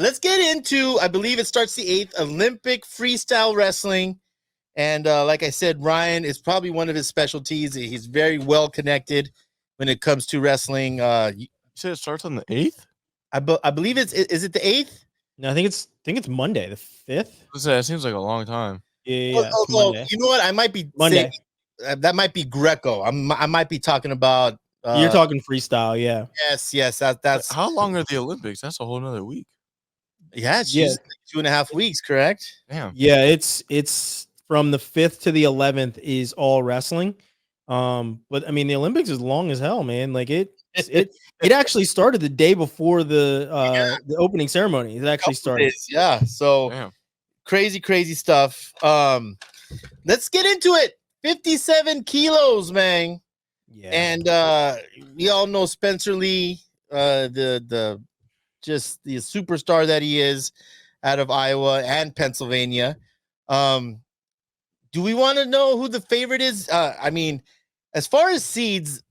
let's get into, I believe it starts the 8th, Olympic freestyle wrestling. And like I said, Ryan is probably one of his specialties. He's very well connected when it comes to wrestling. You said it starts on the 8th? I believe is it the 8th? No, I think it's Monday, the 5th. It seems like a long time. Yeah, it's Monday. You know what? I might be Monday. That might be Greco. I might be talking about. You're talking freestyle, yeah. Yes. That's how long are the Olympics? That's a whole nother week. Yeah, it's just 2.5 weeks, correct? Damn. Yeah, it's from the 5th to the 11th is all wrestling. But I mean, the Olympics is long as hell, man. Like it actually started the day before the opening ceremony. It actually started. Days, yeah. So Damn. crazy stuff. Let's get into it. 57 kilos, man. Yeah. And we all know Spencer Lee, the superstar that he is out of Iowa and Pennsylvania. Do we want to know who the favorite is? I mean, as far as seeds,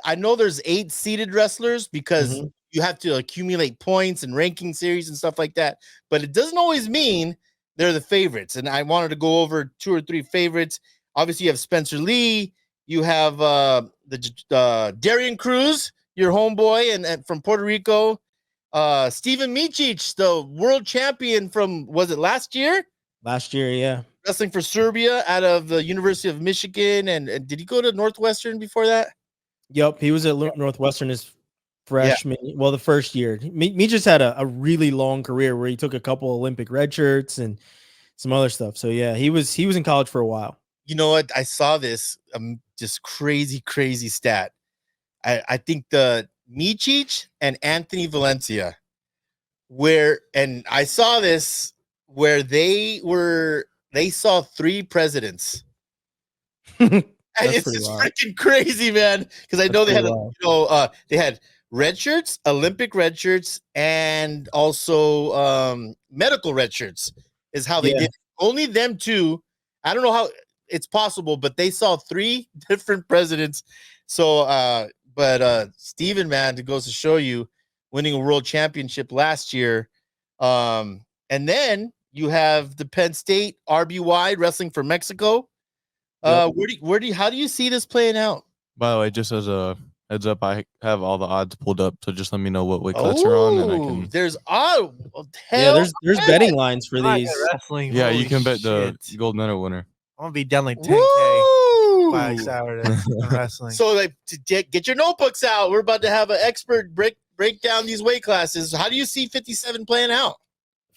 I know there's 8 seeded wrestlers because you have to accumulate points and ranking series and stuff like that. But it doesn't always mean they're the favorites. And I wanted to go over 2 or 3 favorites. Obviously, you have Spencer Lee. You have the Darian Cruz, your homeboy, and from Puerto Rico. Steven Micic, the world champion from, was it last year? Last year, yeah. Wrestling for Serbia out of the University of Michigan. And did he go to Northwestern before that? Yep, he was at Northwestern his freshman. Yeah. Well, the first year. Micic had a really long career where he took a couple Olympic red shirts and some other stuff. So yeah, he was in college for a while. You know what? I saw this just crazy stat. I think the Micic and Anthony Valencia, and I saw this where they saw 3 presidents. It's just freaking crazy, man. Because I know they had they had red shirts, Olympic red shirts, and also medical red shirts is how they did. Only them 2. I don't know how it's possible, but they saw 3 different presidents. So but Steven, man, it goes to show you, winning a world championship last year. And then you have the Penn State RBY wrestling for Mexico. How do you see this playing out? By the way, just as a heads up, I have all the odds pulled up, so just let me know what weight class are on, and I can. There's there's betting lines for these. Wrestling. Yeah, you can bet the gold medal winner. I'm gonna be down like 10K by Saturday wrestling. So like, get your notebooks out. We're about to have an expert break down these weight classes. How do you see 57 playing out?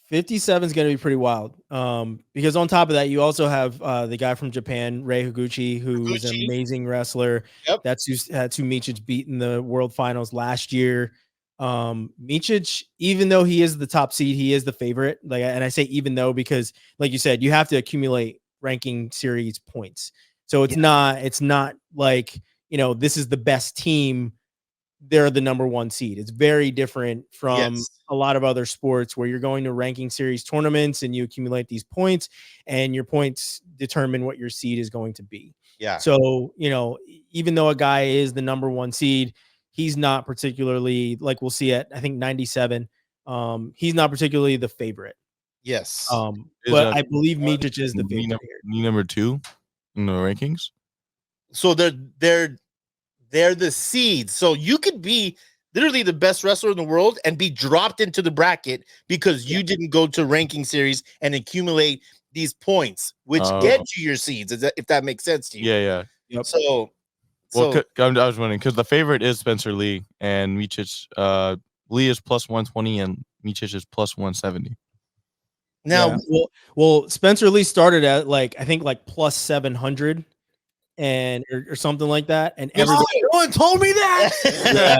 57 is going to be pretty wild. Because on top of that, you also have the guy from Japan, Rei Higuchi, who's an amazing wrestler. Yep. That's who Micic beat in the World Finals last year. Micic, even though he is the top seed, he is the favorite. And I say even though because, like you said, you have to accumulate ranking series points. So it's not like, this is the best team. They're the number 1 seed. It's very different from a lot of other sports where you're going to ranking series tournaments and you accumulate these points and your points determine what your seed is going to be. Yeah. So, even though a guy is the number 1 seed, he's not particularly, like we'll see at, I think 97. He's not particularly the favorite. Yes. But I believe Micic is the favorite. Number 2 in the rankings. So they're the seeds. So you could be literally the best wrestler in the world and be dropped into the bracket because you didn't go to ranking series and accumulate these points, which get you your seeds, if that makes sense to you. Yeah. Yep. So I was wondering because the favorite is Spencer Lee and Micic. Lee is plus 120 and Micic is plus 170. Now, well, Spencer Lee started at I think plus 700 and or something like that, and no one told me that.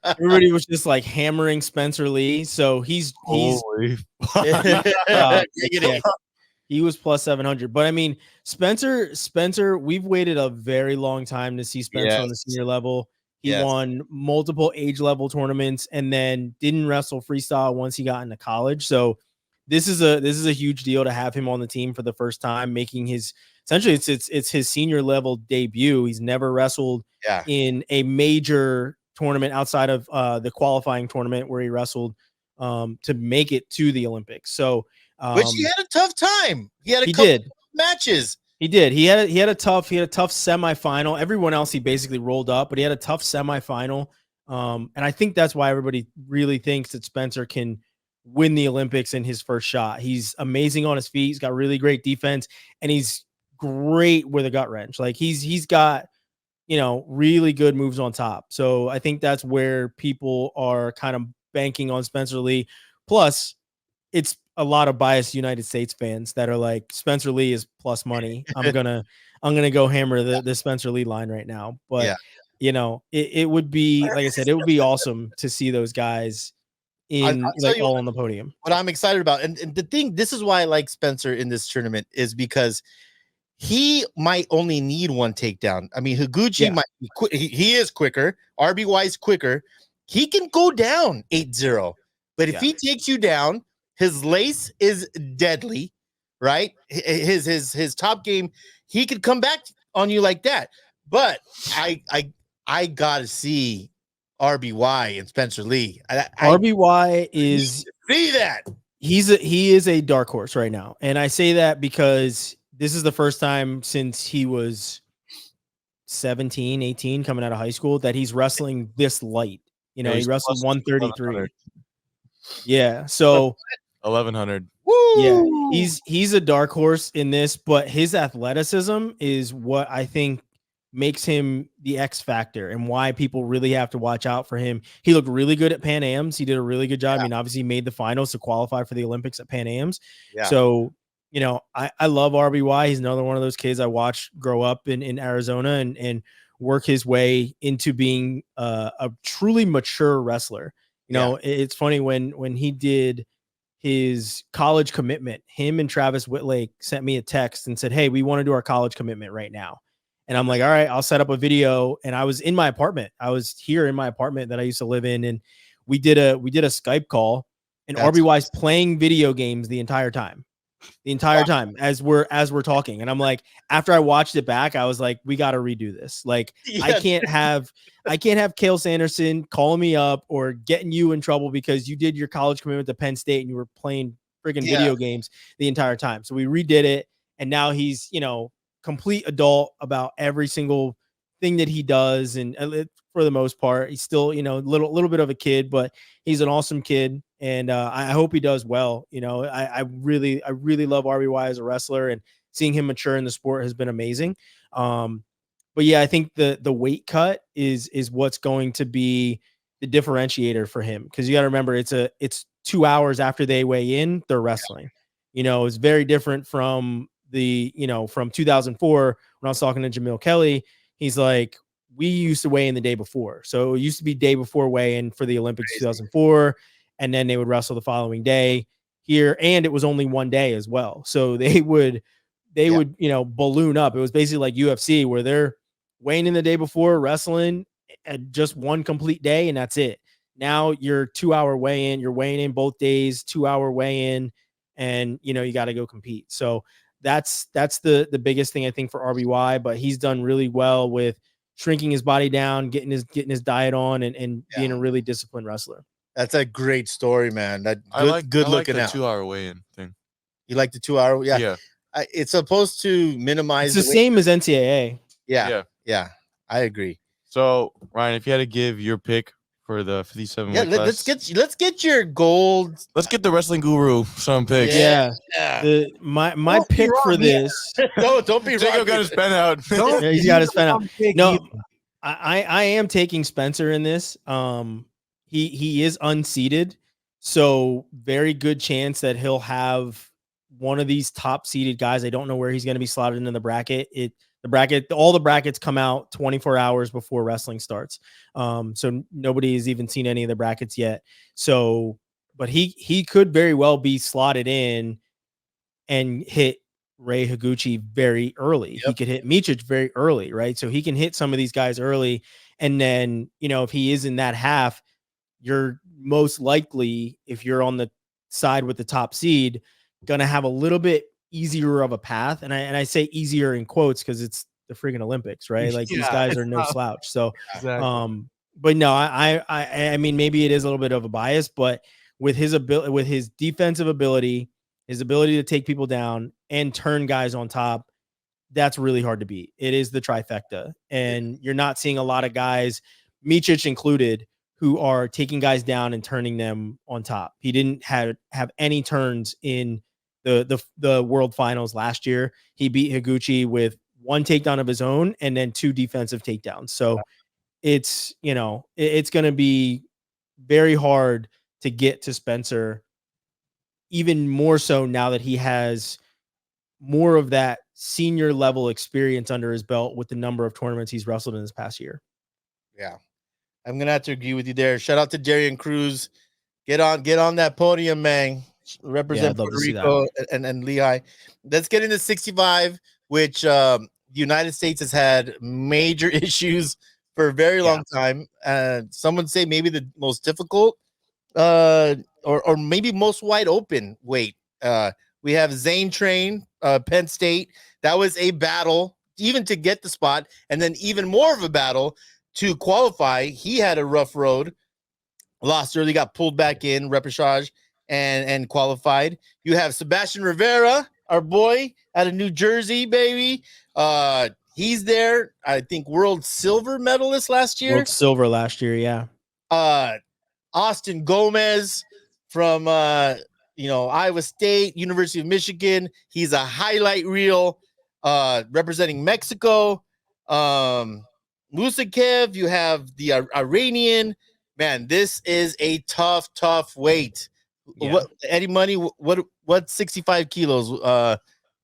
Everybody was just hammering Spencer Lee, so he's he was plus 700. But I mean, Spencer, we've waited a very long time to see Spencer on the senior level. He won multiple age level tournaments and then didn't wrestle freestyle once he got into college. So this is a huge deal to have him on the team for the first time, making his essentially it's his senior level debut. He's never wrestled in a major tournament outside of the qualifying tournament where he wrestled to make it to the Olympics. So, Which he had a tough time. He had a he couple did. matches. He did. He had a tough semifinal. Everyone else he basically rolled up, but he had a tough semifinal. And I think that's why everybody really thinks that Spencer can win the Olympics in his first shot. He's amazing on his feet. He's got really great defense, and he's great with a gut wrench. Like he's got, you know, really good moves on top. So I think that's where people are kind of banking on Spencer Lee. Plus, it's a lot of biased United States fans that are like, Spencer Lee is plus money. I'm gonna go hammer the Spencer Lee line right now. But Yeah. you know, it would be, like I said, it would be awesome to see those guys in I'll tell like you all on the podium. what I'm excited about. And the thing, this is why I like Spencer in this tournament, is because he might only need one takedown. I mean, Higuchi might be he is quicker. RBY is quicker. He can go down 8-0. But if he takes you down, his lace is deadly, right? His top game, he could come back on you like that. But I gotta see RBY and Spencer Lee. RBY is see that he is a dark horse right now, and I say that because this is the first time since he was 17, 18, coming out of high school, that he's wrestling this light. You know, he wrestled 133. Yeah, so 1100. Yeah, he's a dark horse in this, but his athleticism is what I think makes him the X factor and why people really have to watch out for him. He looked really good at Pan Ams. He did a really good job. I mean, obviously he made the finals to qualify for the Olympics at Pan Ams. So, you know, I love RBY. He's another one of those kids I watched grow up in Arizona and work his way into being a truly mature wrestler. You know, it's funny when he did his college commitment, him and Travis Whitlake sent me a text and said, "Hey, we want to do our college commitment right now." And I'm like, "All right, I'll set up a video." And I was in my apartment. I was here in my apartment that I used to live in. And we did a Skype call, and RBY's playing video games the entire time as we're talking. And I'm like, after I watched it back, I was like, we got to redo this. Like, I can't have Cale Sanderson calling me up or getting you in trouble because you did your college commitment to Penn State and you were playing friggin' video games the entire time. So we redid it. And now he's, you know, complete adult about every single thing that he does. And for the most part, he's still, you know, little bit of a kid, but he's an awesome kid. And I hope he does well. You know, I really love RBY as a wrestler, and seeing him mature in the sport has been amazing. But yeah, I think the weight cut is what's going to be the differentiator for him, because you got to remember it's 2 hours after they weigh in, they're wrestling. You know, it's very different from from 2004 when I was talking to Jamil Kelly. He's like, we used to weigh in the day before, so it used to be day before weigh in for the Olympics 2004. And then they would wrestle the following day here. And it was only one day as well. So they would, you know, balloon up. It was basically like UFC, where they're weighing in the day before, wrestling at just one complete day, and that's it. Now you're 2 hour weigh in, you're weighing in both days, 2 hour weigh in, and you know, you got to go compete. So that's the biggest thing I think for RBY, but he's done really well with shrinking his body down, getting his diet on, and being a really disciplined wrestler. That's a great story, man. That I like looking the out. 2 hour weigh-in thing. You like the 2 hour? Yeah. Yeah. It's supposed to minimize. It's the same as NCAA. Yeah. I agree. So Ryan, if you had to give your pick for the 57, let's get your gold. Let's get the wrestling guru some picks. Yeah. My pick for this. No, don't be. Jacob got his pen out. He's got his pen out. No, I am taking Spencer in this. He is unseeded, so very good chance that he'll have one of these top seeded guys. I don't know where he's going to be slotted into the bracket. All the brackets come out 24 hours before wrestling starts. So nobody has even seen any of the brackets yet. So, but he could very well be slotted in and hit Ray Higuchi very early. He could hit Mičić very early, right? So he can hit some of these guys early. And then, you know, if he is in that half, you're most likely, if you're on the side with the top seed, going to have a little bit easier of a path. And I say easier in quotes because it's the freaking Olympics, right? Like these guys are no slouch. So, but no, I mean, maybe it is a little bit of a bias, but with his ability, with his defensive ability, his ability to take people down and turn guys on top, that's really hard to beat. It is the trifecta. And you're not seeing a lot of guys, Micic included, who are taking guys down and turning them on top. He didn't have any turns in the world finals last year. He beat Higuchi with one takedown of his own and then 2 defensive takedowns. So it's, you know, it's going to be very hard to get to Spencer, even more so now that he has more of that senior level experience under his belt with the number of tournaments he's wrestled in this past year. Yeah, I'm gonna have to agree with you there. Shout out to Darian Cruz. Get on that podium, man. Represent Puerto Rico and Lehigh. Let's get into 65, which the United States has had major issues for a very long time. Some would say maybe the most difficult, or maybe most wide open weight. We have Zane Train, Penn State. That was a battle even to get the spot, and then even more of a battle to qualify. He had a rough road, lost early, got pulled back in repechage and qualified. You have Sebastian Rivera, our boy out of New Jersey, baby. He's there. I think world silver medalist last year. World silver last year, yeah. Austin Gomez from Iowa State, University of Michigan. He's a highlight reel representing Mexico. Musakev, you have the Iranian. Man, this is a tough weight. Yeah. What, Eddie Money, what 65 kilos?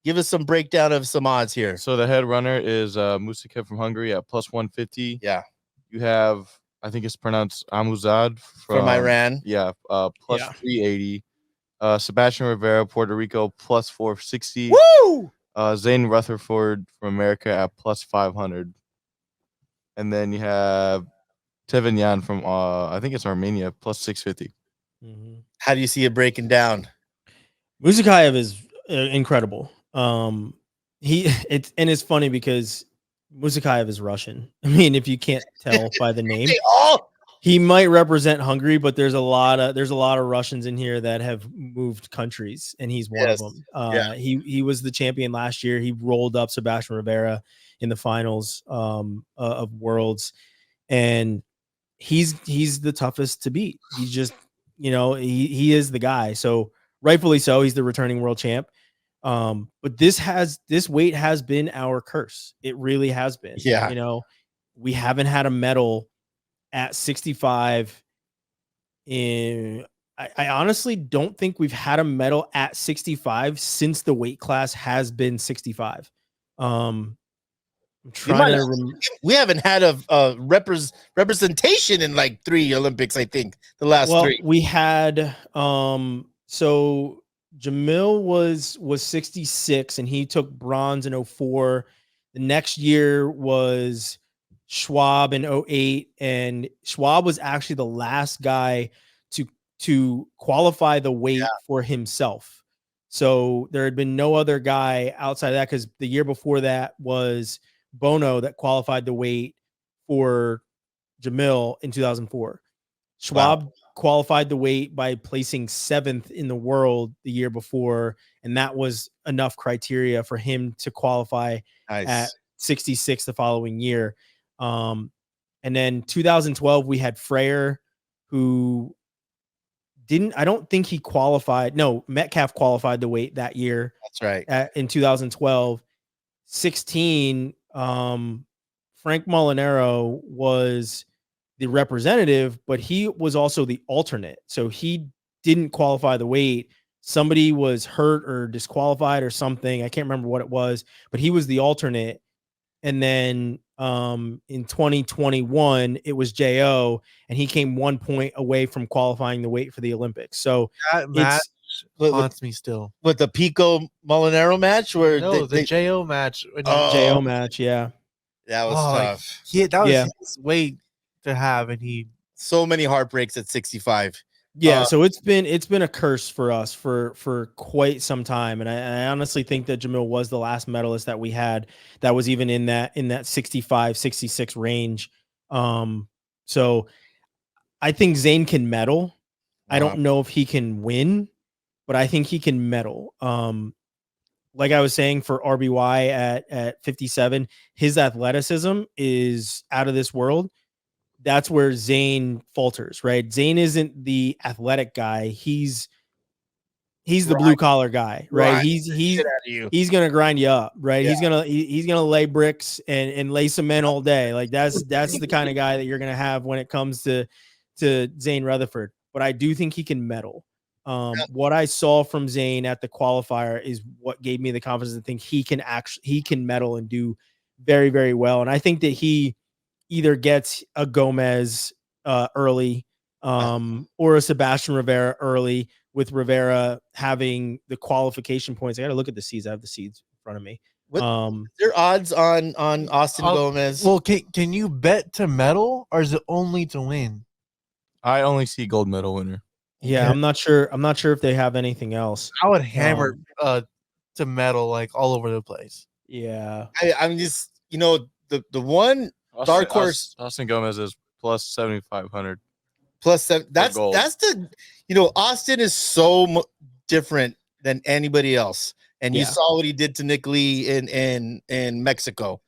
Give us some breakdown of some odds here. So the head runner is Musakev from Hungary at plus 150. Yeah. You have, I think it's pronounced Amuzad from Iran. Yeah, plus 380. Sebastian Rivera, Puerto Rico, plus 460. Woo! Zane Rutherford from America at plus 500. And then you have Tevin Yan from, I think it's Armenia, plus 650. Mm-hmm. How do you see it breaking down? Musakayev is incredible. It's funny because Musakayev is Russian. I mean, if you can't tell by the name, he might represent Hungary, but there's a lot of Russians in here that have moved countries, and he's one of them. He was the champion last year. He rolled up Sebastian Rivera in the finals of Worlds, and he's the toughest to beat. He's just, he is the guy. So rightfully so, he's the returning world champ. But this weight has been our curse. It really has been. Yeah. We haven't had a medal at 65 I honestly don't think we've had a medal at 65 since the weight class has been 65. I'm trying to we haven't had a representation in like 3 Olympics, I think. The last 3. We had so Jamil was 66 and he took bronze in 04. The next year was Schwab in 08, and Schwab was actually the last guy to qualify the weight for himself. So there had been no other guy outside of that, because the year before that was Bono that qualified the weight for Jamil in 2004. Schwab qualified the weight by placing 7th in the world the year before, and that was enough criteria for him to qualify at 66 the following year. And then 2012 we had Freyer, who I don't think he qualified. No, Metcalf qualified the weight that year. That's right. In 2012. 16, Frank Molinaro was the representative, but he was also the alternate. So he didn't qualify the weight. Somebody was hurt or disqualified or something. I can't remember what it was, but he was the alternate. And then in 2021, it was JO, and he came 1 point away from qualifying the weight for the Olympics. So that match haunts me still. With the Pico Molinaro match, where the JO match. JO match, yeah. That was tough. That was his weight to have, and he so many heartbreaks at 65. Yeah, so it's been a curse for us for quite some time, and I honestly think that Jamil was the last medalist that we had that was even in that 65, 66 range. So I think Zane can medal. I don't know if he can win, but I think he can medal. Like I was saying for RBY at 57, his athleticism is out of this world. That's where Zayn falters, right? Zayn isn't the athletic guy. He's the blue collar guy, right? He's gonna grind you up, right? Yeah. He's gonna lay bricks and lay cement all day. Like that's the kind of guy that you're gonna have when it comes to Zane Rutherford. But I do think he can medal. What I saw from Zayn at the qualifier is what gave me the confidence to think he can medal and do very, very well. And I think that he either gets a Gomez early or a Sebastian Rivera early, with Rivera having the qualification points. I got to look at the seeds. I have the seeds in front of me. What their odds on Austin Gomez? Well, can you bet to medal or is it only to win? I only see gold medal winner. Yeah, Okay. I'm not sure if they have anything else. I would hammer to medal like all over the place. Yeah, I'm just the one dark horse Austin Gomez is plus 7,500. plus 7. That's gold. the Austin is so different than anybody else, and you Yeah. saw what he did to Nick Lee in Mexico.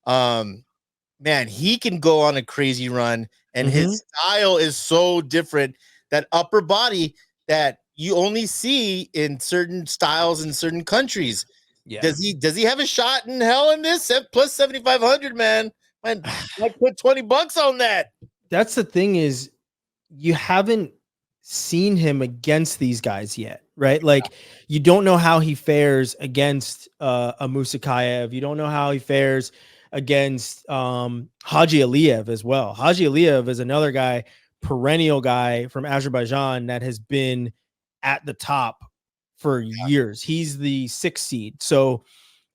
Man, he can go on a crazy run, and his style is so different. That upper body that you only see in certain styles in certain countries. yeah. Does he have a shot in hell in this plus 7,500? Man, I put $20 on that. That's the thing is you haven't seen him against these guys yet, right? Like you don't know how he fares against a Musakayev. You don't know how he fares against Haji Aliyev as well. Haji Aliyev is another guy, perennial guy from Azerbaijan that has been at the top for years. He's the 6th seed. So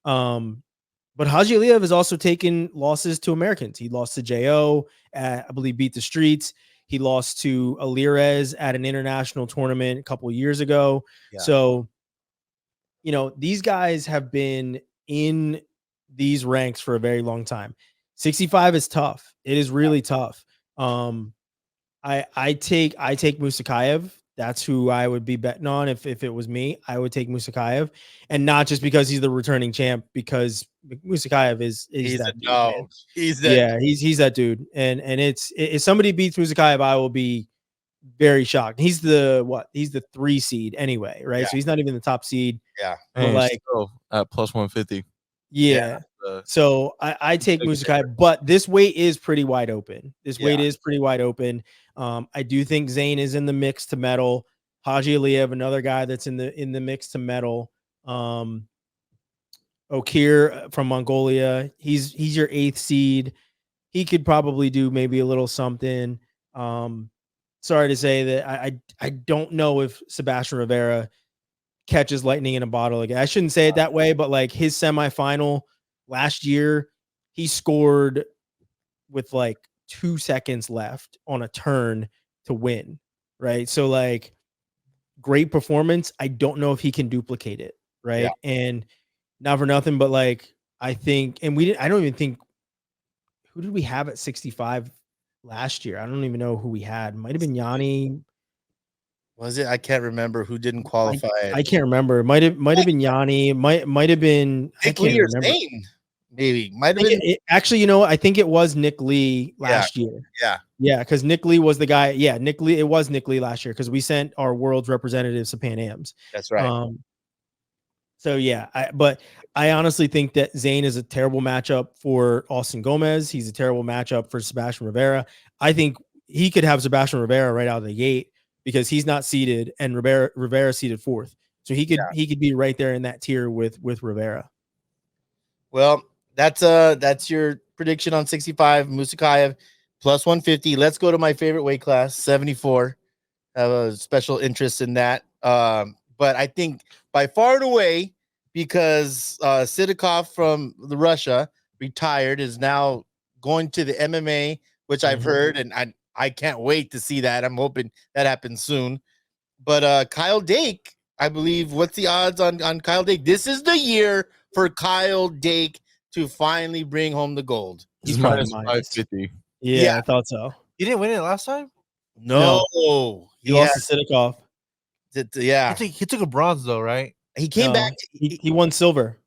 but Haji Aliyev has also taken losses to Americans. He lost to Jo, I believe beat the Streets. He lost to Alirez at an international tournament a couple of years ago. Yeah. So, these guys have been in these ranks for a very long time. 65 is tough. It is really tough. I take Musakayev. That's who I would be betting on if it was me. I would take Musakayev, and not just because he's the returning champ, because Musakayev is He's that a dude, dog. man. He's that. Yeah, he's that dude. And it's if somebody beats Musakayev, I will be very shocked. He's the 3 seed anyway, right? Yeah. So he's not even the top seed. Yeah. But And like, still at plus 150. yeah. Uh, So I take Big Musakayev, but this weight is pretty wide open. Yeah. I do think Zayn is in the mix to medal. Haji Aliyev, another guy that's in the mix to medal. Okir from Mongolia, he's your 8th seed. He could probably do maybe a little something. Sorry to say that I don't know if Sebastian Rivera catches lightning in a bottle again. I shouldn't say it that way, but like his semifinal last year, he scored with like 2 seconds left on a turn to win, right? So like great performance. I don't know if he can duplicate it, right? Yeah. And not for nothing, but like I think, and I don't even think, who did we have at 65 last year? I don't even know who we had. Might have been Yanni. Was it? I can't remember who didn't qualify. I can't remember. Might have been Yanni. Might have been Nick Lee or Zayn, maybe. Might have been. Actually, I think it was Nick Lee last year. Yeah. Because Nick Lee was the guy. Yeah, Nick Lee. It was Nick Lee last year because we sent our world's representatives to Pan Am's. That's right. So yeah, but I honestly think that Zayn is a terrible matchup for Austin Gomez. He's a terrible matchup for Sebastian Rivera. I think he could have Sebastian Rivera right out of the gate because he's not seeded and Rivera seeded 4th. So he could be right there in that tier with Rivera. Well, that's your prediction on 65. Musakayev plus 150. Let's go to my favorite weight class, 74. I have a special interest in that. But I think by far and away, because Sidikov from Russia retired, is now going to the MMA, which I've heard, and I can't wait to see that. I'm hoping that happens soon. But Kyle Dake, I believe, what's the odds on Kyle Dake? This is the year for Kyle Dake to finally bring home the gold. He's minus probably minus 550. Yeah, I thought so. You didn't win it last time? No, He lost to Sidikov. yeah. He took a bronze though, right? He came back. He won silver.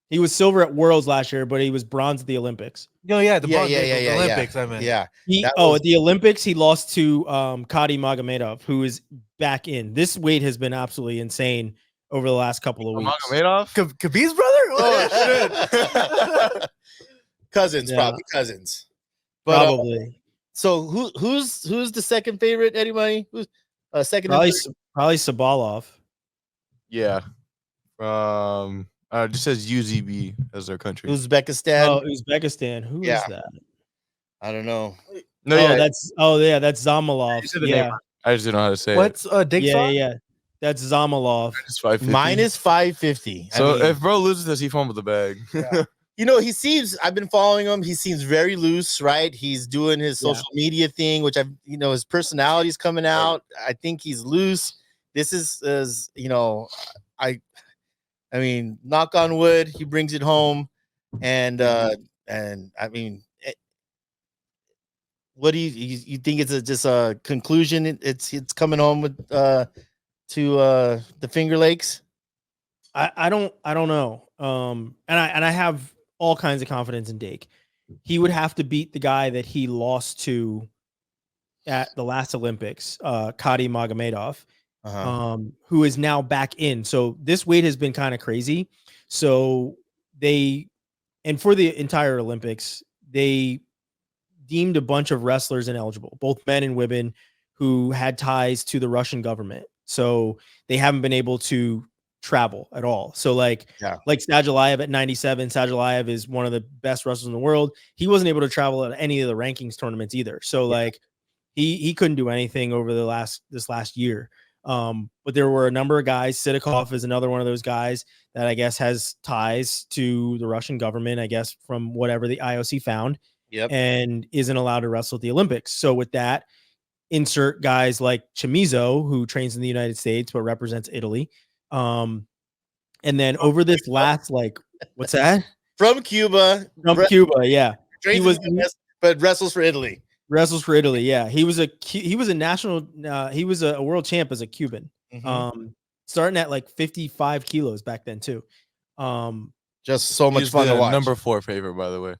He was silver at Worlds last year, but he was bronze at the Olympics. No, yeah, the bronze, yeah, the Olympics. I meant. Yeah. At the Olympics, he lost to Kadi Magomedov, who is back in. This weight has been absolutely insane over the last couple of weeks. Magomedov? Khabib's brother? Oh shit! Cousins, Yeah. probably cousins. But, Probably. So who's the second favorite? Anybody? Who's second? Probably Sabalov. Yeah. It just says UZB as their country. Uzbekistan. Oh, Uzbekistan. Who is that? I don't know. No, that's Zamalov. Yeah. I just didn't know how to say What's Dick's yeah. That's Zamalov. It's 550. Minus 550. So if bro loses this, he fumbled the bag. Yeah. You know, I've been following him. He seems very loose, right? He's doing his social media thing, which his personality's coming out. I think he's loose. This is I mean, knock on wood, he brings it home. And I mean, what do you think it's just a conclusion? It's coming home with to the Finger Lakes? I don't know. And I have all kinds of confidence in Dake. He would have to beat the guy that he lost to at the last Olympics, Kadi Magomedov, who is now back in. So this weight has been kind of crazy. So for the entire Olympics, they deemed a bunch of wrestlers ineligible, both men and women, who had ties to the Russian government. So they haven't been able to travel at all. So like Sadulayev at 97, Sadulayev is one of the best wrestlers in the world. He wasn't able to travel at any of the rankings tournaments either. So like he couldn't do anything over this last year. But there were a number of guys. Sidikov is another one of those guys that I guess has ties to the Russian government, I guess, from whatever the IOC found, and isn't allowed to wrestle at the Olympics. So with that, insert guys like Chamizo, who trains in the United States but represents Italy. And then over this last, what's that? From Cuba. Cuba, yeah. He was, but wrestles for Italy. Wrestles for Italy, yeah. He was a national. He was a world champ as a Cuban. Starting at like 55 kilos back then too. Just so much fun to watch. Number 4 favorite, by the way.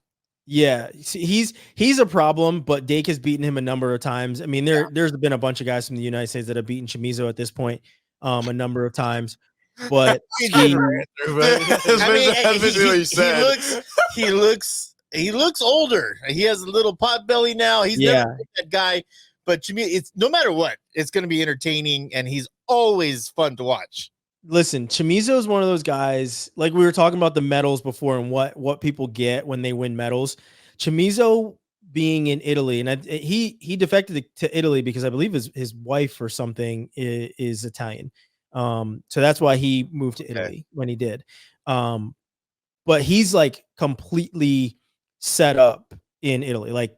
Yeah, he's a problem, but Dake has beaten him a number of times. I mean, there's been a bunch of guys from the United States that have beaten Chamizo at this point a number of times. But he looks older. He has a little pot belly now. He's never that guy. But to me, it's no matter what, it's going to be entertaining, and he's always fun to watch. Listen, Chamizo is one of those guys, like we were talking about the medals before and what people get when they win medals. Chamizo being in Italy, and he defected to Italy because I believe his wife or something is Italian. So that's why he moved to Italy when he did. But he's like completely set up in Italy, like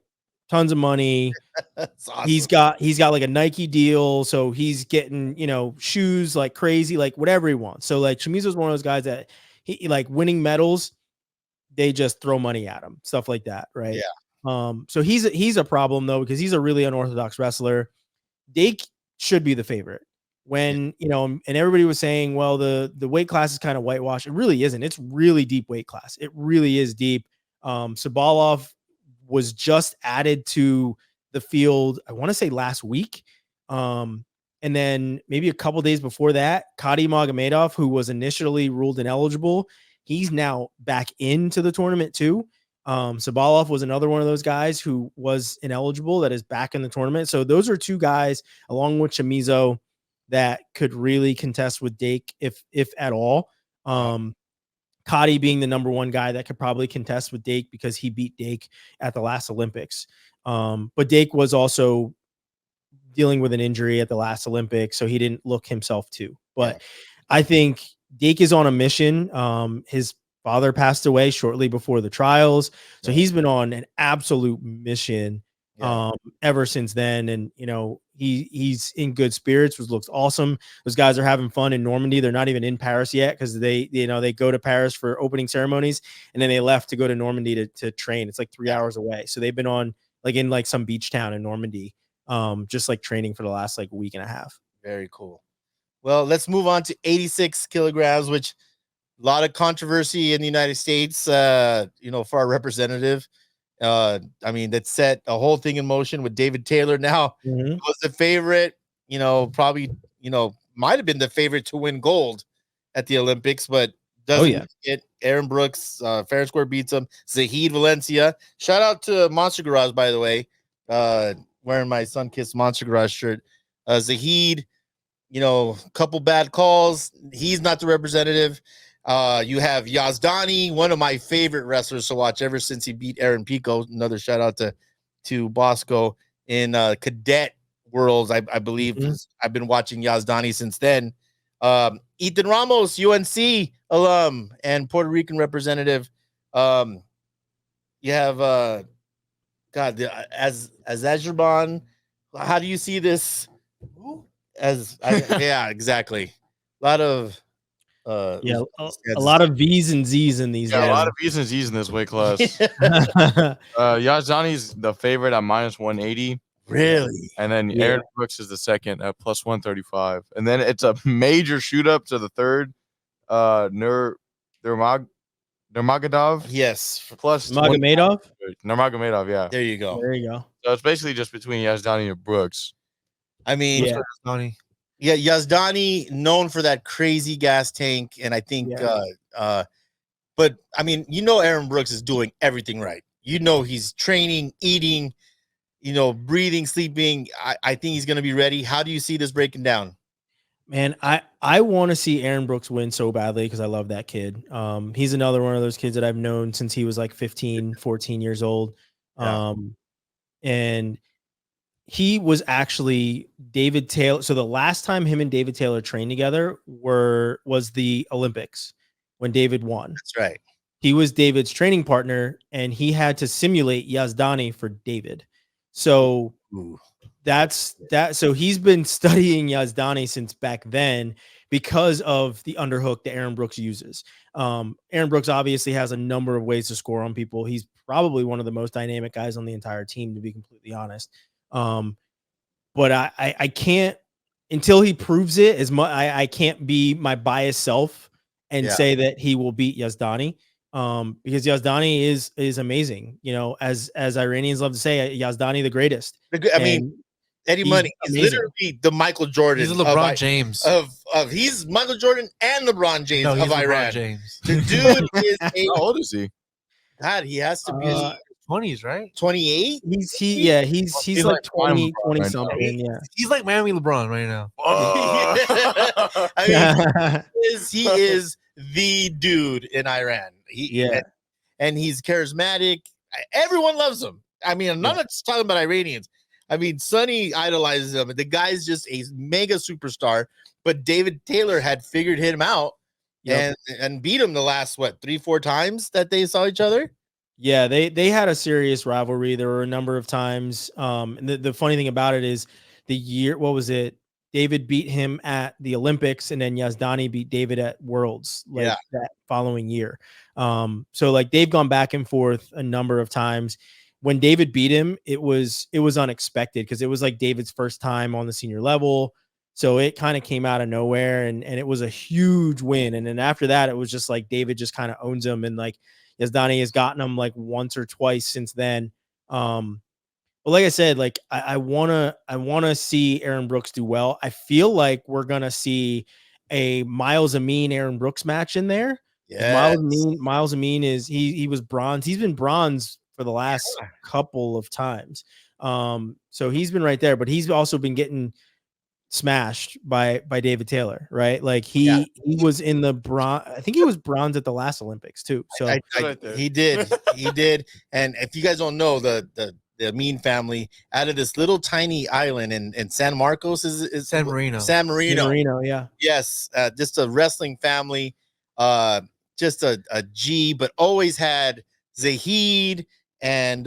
tons of money. Awesome. He's got like a Nike deal, so he's getting shoes like crazy, like whatever he wants. So like Chamizo's one of those guys that he like winning medals, they just throw money at him, stuff like that, right? Yeah. So he's a problem though because he's a really unorthodox wrestler. Dake should be the favorite. When and everybody was saying, well, the weight class is kind of whitewashed. It really isn't. It's really deep weight class. It really is deep. Sabalov was just added to the field, I want to say last week. And then maybe a couple days before that, Kadi Magomedov, who was initially ruled ineligible, he's now back into the tournament too. Sabalov was another one of those guys who was ineligible that is back in the tournament. So those are two guys, along with Chamizo, that could really contest with Dake, if at all. Kadi being the number one guy that could probably contest with Dake because he beat Dake at the last Olympics. But Dake was also dealing with an injury at the last Olympics, so he didn't look himself too. But I think Dake is on a mission. His father passed away shortly before the trials, so he's been on an absolute mission ever since then. And he's in good spirits, which looks awesome. Those guys are having fun in Normandy. They're not even in Paris yet because they go to Paris for opening ceremonies, and then they left to go to Normandy to train. It's like 3 hours away. So they've been on in some beach town in Normandy just like training for the last like week and a half. Very cool. Well, let's move on to 86 kilograms, which a lot of controversy in the United States, for our representative. I mean, that set a whole thing in motion with David Taylor. Now, Mhm. was the favorite, probably, might have been the favorite to win gold at the Olympics, but doesn't yeah. get Aaron Brooks, fair and square beats him. Zahid Valencia. Shout out to Monster Garage, by the way. Wearing my Sun Kiss Monster Garage shirt. Zahid, couple bad calls. He's not the representative. You have Yazdani, one of my favorite wrestlers to watch ever since he beat Aaron Pico. Another shout out to Bosco in cadet worlds. I believe I've been watching Yazdani since then. Ethan Ramos, UNC alum and Puerto Rican representative. You have as Azurban. How do you see this? Yeah, exactly. A lot of A lot of V's and Z's in these. Yeah, a lot of V's and Z's in this weight class. Yazdani's the favorite at -180. Really? And then Aaron Brooks is the second at +135. And then it's a major shoot up to the third. Nurmagomedov. Yes. Plus Nurmagomedov, yeah. There you go. So it's basically just between Yazdani and Brooks. I mean, Yazdani known for that crazy gas tank, and I think but I mean, Aaron Brooks is doing everything right. He's training, eating, breathing, sleeping. I think he's gonna be ready. How do you see this breaking down? Man, I want to see Aaron Brooks win so badly because I love that kid. He's another one of those kids that I've known since he was like 15, 14 years old. And he was actually David Taylor. So the last time him and David Taylor trained together was the Olympics when David won. That's right. He was David's training partner, and he had to simulate Yazdani for David. So that's that. So he's been studying Yazdani since back then because of the underhook that Aaron Brooks uses. Aaron Brooks obviously has a number of ways to score on people. He's probably one of the most dynamic guys on the entire team, to be completely honest. But I can't, until he proves it, I can't be my biased self and say that he will beat Yazdani. Because Yazdani is amazing. As Iranians love to say, Yazdani the greatest. I mean, Eddie Money is literally the Michael Jordan. He's LeBron James he's Michael Jordan and LeBron James of Iran. James. The dude is how old is he? God, he has to be 20s, right? 28. He's like 20 something. Yeah, he's like Miami LeBron right now. I mean, he is the dude in Iran. And he's charismatic. Everyone loves him. I mean, I'm not just talking about Iranians. I mean, Sonny idolizes him. The guy's just a mega superstar. But David Taylor had figured him out and beat him the last 3-4 times that they saw each other. Yeah, they had a serious rivalry. There were a number of times. And the funny thing about it is what was it? David beat him at the Olympics, and then Yazdani beat David at Worlds that following year. So like they've gone back and forth a number of times. When David beat him, it was unexpected because it was like David's first time on the senior level. So it kind of came out of nowhere, and it was a huge win. And then after that, it was just like David just kind of owns him, and like Yazdani has gotten him like once or twice since then. But like I said, like I wanna see Aaron Brooks do well. I feel like we're gonna see a Miles Amin Aaron Brooks match in there. Yeah, Miles Amin is he was bronze. He's been bronze for the last couple of times. So he's been right there, but he's also been getting smashed by David Taylor, right? Like he was in the bronze. I think he was bronze at the last Olympics too. So he did. And if you guys don't know, the Amin family out of this little tiny island in San Marcos is San Marino. San Marino, yeah. Yes, just a wrestling family, just a G, but always had Zahid and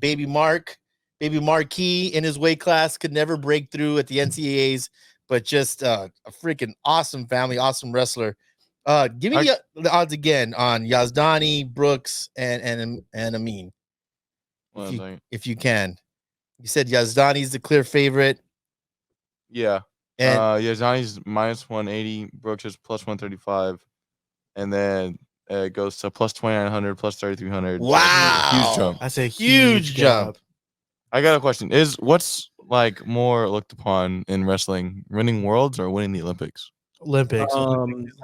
baby Marquis in his weight class, could never break through at the NCAAs, but just a freaking awesome family, awesome wrestler. Give me the odds again on Yazdani, Brooks, and Amin. If you can. You said Yazdani's the clear favorite. Yeah. And Yeah, Johnny's minus 180, Brooks is plus 135, and then it goes to plus 2,900, plus 3,300. So it's a huge wow. jump. That's a Huge jump. gap. I got a question. What's like more looked upon in wrestling, winning worlds or winning the Olympics? Olympics. The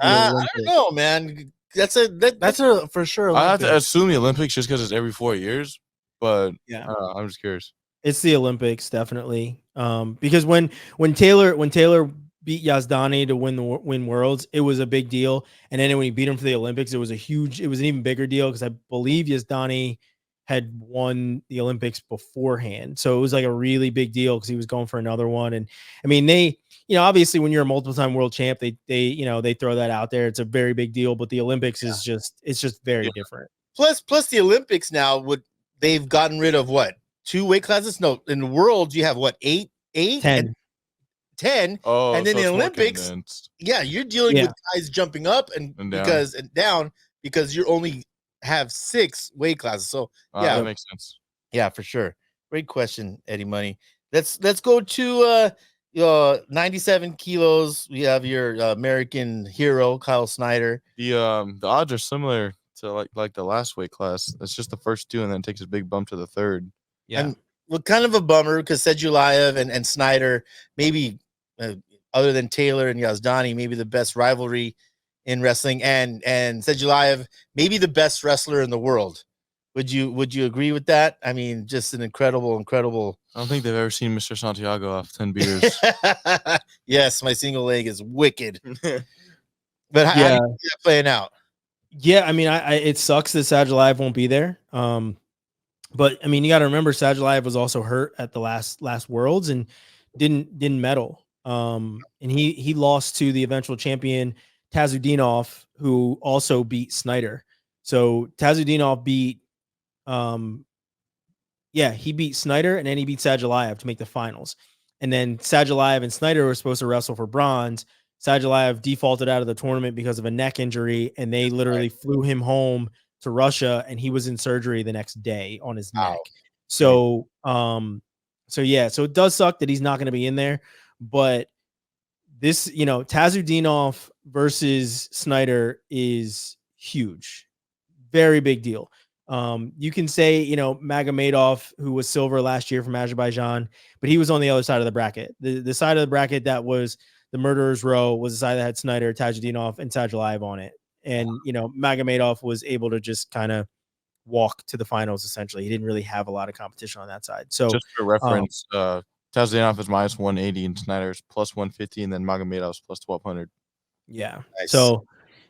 I Olympics. don't know, man. That's That's a for sure. I have to Olympics. assume the Olympics just because it's every 4 years, but Yeah. I don't know, I'm just curious. It's the Olympics, definitely. Because when Taylor beat Yazdani to win Worlds, it was a big deal. And then when he beat him for the Olympics, it was an even bigger deal because I believe Yazdani had won the Olympics beforehand. So it was like a really big deal because he was going for another one. And I mean, they, obviously when you're a multiple time world champ, they throw that out there. It's a very big deal, but the Olympics is just very different. Plus the Olympics now they've gotten rid of what? 2 weight classes? No, in the world you have what? 8, 10. and 10. Oh, and then so the it's more Olympics, condensed. yeah, you're dealing with guys jumping up and down because you only have 6 weight classes. So yeah, that makes sense. Yeah, for sure. Great question, Eddie Money. Let's go to 97 kilos. We have your American hero, Kyle Snyder. The odds are similar to like the last weight class. It's just the first 2, and then it takes a big bump to the third. Yeah. And well, kind of a bummer because Sedulayev and Snyder, maybe other than Taylor and Yazdani, maybe the best rivalry in wrestling, and Sedulayev, maybe the best wrestler in the world. Would you agree with that? I mean, just an incredible. I don't think they've ever seen Mr. Santiago off 10 beers. Yes, my single leg is wicked. But how do you see that playing out? Yeah, I mean, it sucks that Sadulayev won't be there. But I mean, you got to remember Sadulayev was also hurt at the last Worlds and didn't medal. And he lost to the eventual champion Tazudinov, who also beat Snyder. So Tazudinov beat he beat Snyder and then he beat Sadulayev to make the finals. And then Sadulayev and Snyder were supposed to wrestle for bronze. Sadulayev defaulted out of the tournament because of a neck injury, and they literally flew him home to Russia, and he was in surgery the next day on his neck. So, so it does suck that he's not going to be in there, but this, Tazudinov versus Snyder is huge, very big deal. You can say, Magomedov, who was silver last year from Azerbaijan, but he was on the other side of the bracket. The side of the bracket that was the murderer's row was the side that had Snyder, Tazudinov, and Sadulayev on it. And, Magomedov was able to just kind of walk to the finals, essentially. He didn't really have a lot of competition on that side. So just for reference, Tazudinov is minus 180 and Snyder's plus 150, and then Magomedov's plus 1,200. Yeah. Nice. So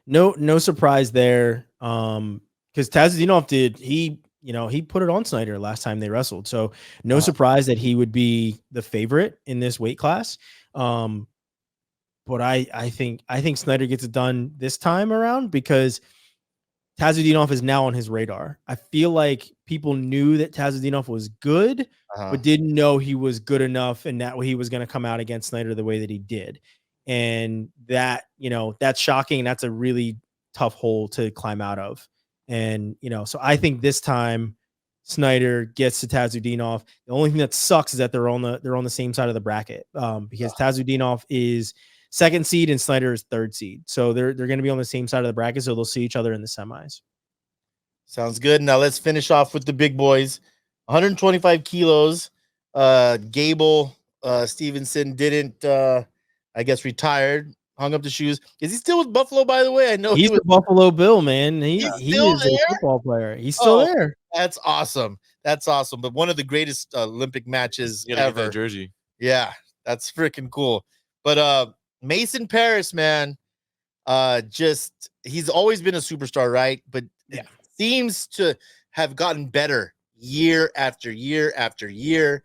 no surprise there. Because Tazudinov he put it on Snyder last time they wrestled. So no surprise that he would be the favorite in this weight class. But I think Snyder gets it done this time around because Tazudinov is now on his radar. I feel like people knew that Tazudinov was good, but didn't know he was good enough and that he was going to come out against Snyder the way that he did. And that, that's shocking. That's a really tough hole to climb out of. And, so I think this time Snyder gets to Tazudinov. The only thing that sucks is that they're on the same side of the bracket because Tazudinov is 2nd seed and Snyder is 3rd seed. So they're going to be on the same side of the bracket. So they'll see each other in the semis. Sounds good. Now let's finish off with the big boys. 125 kilos. Gable Stevenson didn't, I guess, retired, hung up the shoes. Is he still with Buffalo, by the way? I know he's the Buffalo Bill, man. He is there? a football player. He's still there. That's awesome. But one of the greatest Olympic matches You gotta ever. get that jersey. Yeah, that's freaking cool. But Mason Paris, man, he's always been a superstar, right? But it seems to have gotten better year after year after year.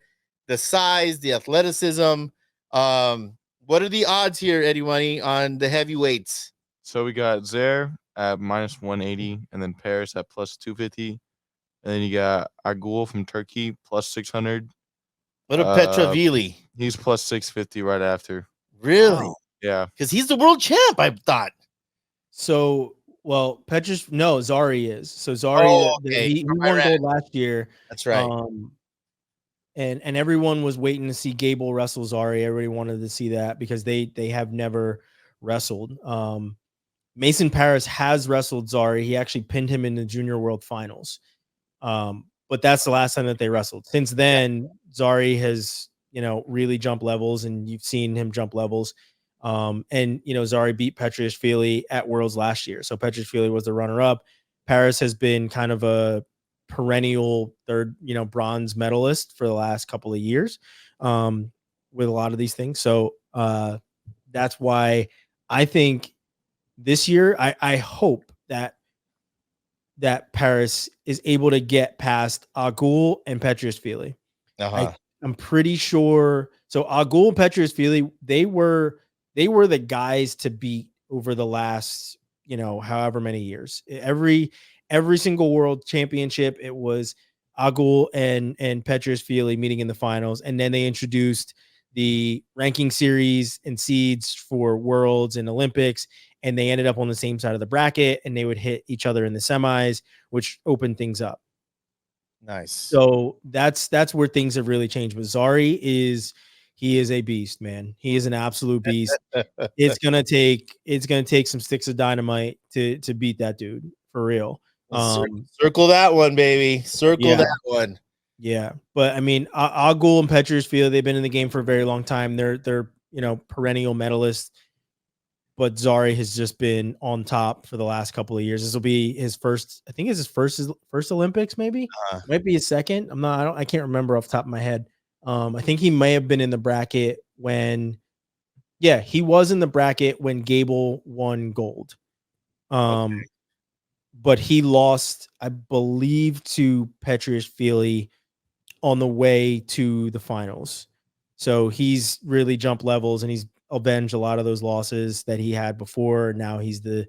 The size, the athleticism. What are the odds here, Eddie Money, on the heavyweights? So we got Zaire at minus 180, and then Paris at plus 250. And then you got Agul from Turkey plus 600. What about Petrovili? He's plus 650 right after. Really? Wow. Yeah. Because he's the world champ, I thought. So, Zari is. So Zari, he won gold last year. That's right. and everyone was waiting to see Gable wrestle Zari. Everybody wanted to see that because they have never wrestled. Mason Paris has wrestled Zari. He actually pinned him in the Junior World Finals. But that's the last time that they wrestled. Since then, Zari has, really jumped levels, and you've seen him jump levels. And Zari beat Petriashvili at Worlds last year. So Petriashvili was the runner-up. Paris has been kind of a perennial third, bronze medalist for the last couple of years, with a lot of these things. So that's why I think this year, I hope that Paris is able to get past Agul and Petriashvili. I'm pretty sure. So Agul and Petriashvili, they were the guys to beat over the last, however many years. Every single world championship, it was Agul and Petriashvili meeting in the finals, and then they introduced the ranking series and seeds for worlds and Olympics, and they ended up on the same side of the bracket, and they would hit each other in the semis, which opened things up. Nice. So that's where things have really changed. But Zari is a beast, man. He is an absolute beast. It's gonna take some sticks of dynamite to beat that dude for real. Circle that one, baby. Circle that one. Yeah, but I mean, Agul and Petriashvili, they've been in the game for a very long time. They're perennial medalists. But Zari has just been on top for the last couple of years. This will be his first. I think it's his first Olympics. Maybe might be his second. I can't remember off the top of my head. I think he may have been in the bracket when. Yeah, he was in the bracket when Gable won gold. But he lost, I believe, to Petriashvili on the way to the finals. So he's really jumped levels, and he's avenged a lot of those losses that he had before. Now he's the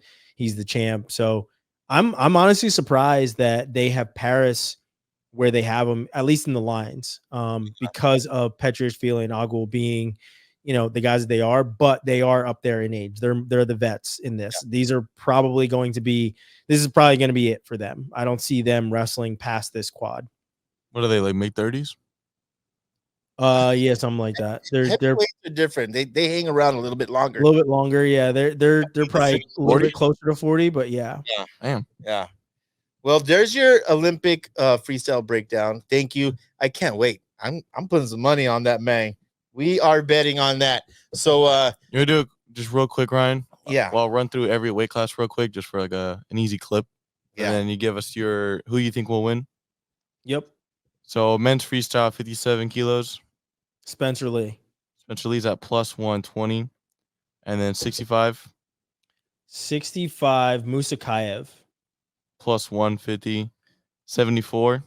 champ. So I'm honestly surprised that they have Paris where they have him, at least in the lines, because of Petriashvili and Agul being, the guys that they are, but they are up there in age. They're the vets in this. Yeah. This is probably going to be it for them. I don't see them wrestling past this quad. What are they, like mid-30s? Yeah, something like that. They're different. They hang around a little bit longer. A little bit longer, yeah. They're probably a little bit closer to 40, but yeah. Yeah. Damn. Yeah. Well, there's your Olympic freestyle breakdown. Thank you. I can't wait. I'm putting some money on that, man. We are betting on that. So you wanna do it just real quick, Ryan? Yeah. Well, I'll run through every weight class real quick just for like an easy clip. Yeah. And then you give us who you think will win. Yep. So men's freestyle 57 kilos. Spencer Lee. Spencer Lee's at plus 120. And then 65. 65, Musakayev. Plus 150. 74.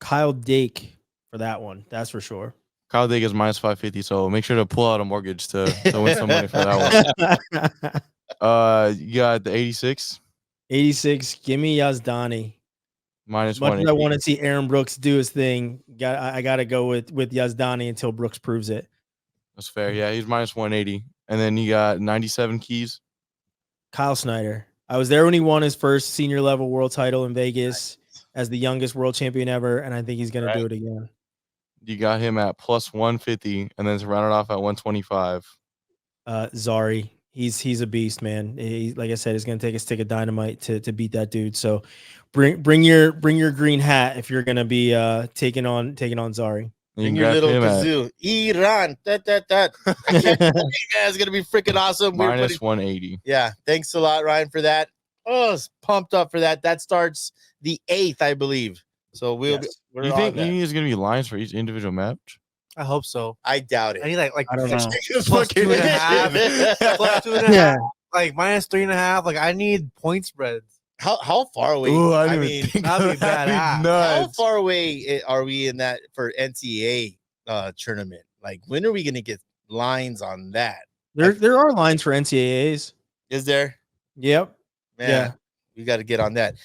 Kyle Dake for that one. That's for sure. Kyle Dake is minus 550. So make sure to pull out a mortgage to win some money for that one. You got the 86. 86. Give me Yazdani. Minus much as I want to see Aaron Brooks do his thing, I got to go with Yazdani until Brooks proves it. That's fair. Yeah, he's minus 180. And then you got 97 keys. Kyle Snyder. I was there when he won his first senior level world title in Vegas as the youngest world champion ever, and I think he's going to do it again. You got him at plus 150, and then to round it off at 125. Zari. He's a beast, man. He, like I said, is going to take a stick of dynamite to beat that dude. So bring your green hat if you're going to be taking on Zari. Bring your little kazoo. Iran. It's going to be freaking awesome. Minus 180. Yeah. Thanks a lot, Ryan, for that. Oh, it's pumped up for that. That starts the 8th, I believe. So you think there's going to be lines for each individual match? I hope so. I doubt it. I need like I don't know. plus 2.5. Plus 2.5. Yeah. Like minus 3.5. Like I need point spreads. How far away? Ooh, I mean, that'd be badass. How far away are we in that for NCAA tournament? Like, when are we going to get lines on that? There are lines for NCAAs. Is there? Yep. Man, we got to get on that.